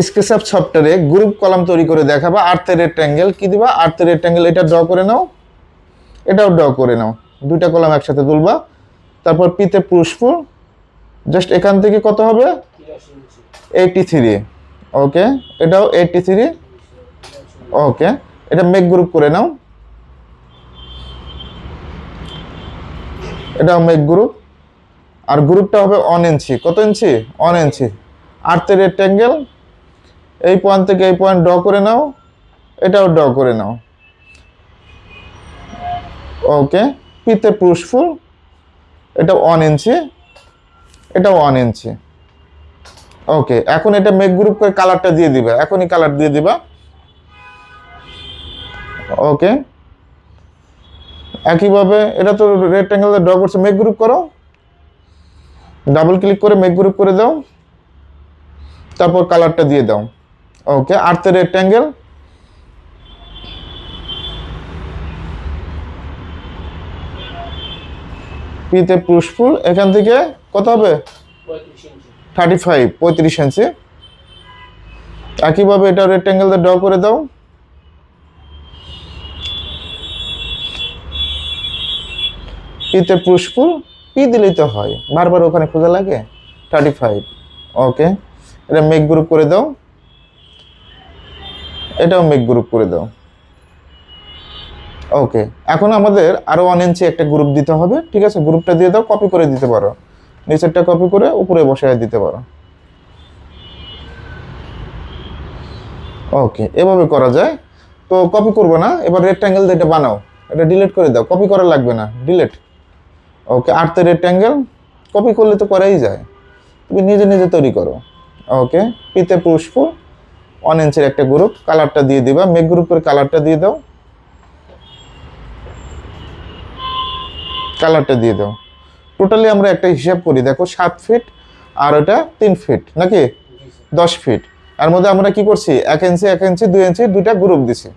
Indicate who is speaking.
Speaker 1: SketchUp সফটওয়্যারে group column তৈরি করে দেখাবা। আর্থের রেক্ট্যাঙ্গেল কি দিবা? আর্থের রেক্ট্যাঙ্গেল এটা ড্র করে নাও, এটাও ড্র করে নাও, দুইটা কলাম একসাথে তুলবা। তারপর পিতে পুষ্পুর, জাস্ট এখান থেকে কত হবে? 83। ওকে, এটাও 83। ওকে, এটা মেক গ্রুপ করে নাও, এটাও মেক গ্রুপ। আর গ্রুপটা হবে 1 ইঞ্চি। কত ইঞ্চি? 1 ইঞ্চি। আর্থের রেক্ট্যাঙ্গেল এই পয়েন্ট থেকে এই পয়েন্ট ড্র করে নাও, এটাও ড্র করে নাও। ওকে, পিতে পুষ্পুর, এটা 1 ইঞ্চি, এটাও 1 ইঞ্চি। ওকে, এখন এটা মেক গ্রুপ করে কালারটা দিয়ে দিবা, এখনই কালার দিয়ে দিবা। ওকে, একইভাবে এটা তো রেক্ট্যাঙ্গেল ড্র করছে, মেক গ্রুপ করো, ডাবল ক্লিক করে মেক গ্রুপ করে দাও, তারপর কালারটা দিয়ে দাও। ওকে, আর্থের রেক্ট্যাঙ্গেল পিতে পুষ্পুর, এখান থেকে কত হবে? 35 ইঞ্চি। একইভাবে এটা রেক্ট্যাঙ্গেল ড্র করে দাও, পিতে পুষ্পুর, পি দিলেই তো হয়, বারবার ওখানে খোঁজা লাগে। 35। ওকে, এটা মেক গ্রুপ করে দাও, এটাও মেক গ্রুপ করে দাও। ওকে, এখন আমাদের আরো 1 ইঞ্চি একটা গ্রুপ দিতে হবে। ঠিক আছে, গ্রুপটা দিয়ে দাও, কপি করে দিতে পারো, নিচেরটা কপি করে উপরে বসায় দিতে পারো। ওকে, এভাবে করা যায়। তো কপি করবো না, এবার রেক্ট্যাঙ্গেল দিয়ে এটা বানাও, এটা ডিলিট করে দাও, কপি করা লাগবে না, ডিলিট। ওকে, আর্থের রেক্ট্যাঙ্গেল কপি করলে তো করাই যায়, তুমি নিজে নিজে তৈরি করো। ওকে, পিতে পুষ্প 1 ইঞ্চির একটা গ্রুপ, কালারটা দিয়ে দিবা, মেক গ্রুপ করে কালারটা দিয়ে দাও, কালারটা দিয়ে দাও। টোটালি আমরা একটা হিসাব করি, দেখো 7 ফিট আর ওটা 3 ফিট নাকি 10 ফিট। এর মধ্যে আমরা কি করছি? 1 ইঞ্চি 1 ইঞ্চি 2 ইঞ্চি দুইটা গ্রুপ দিছি।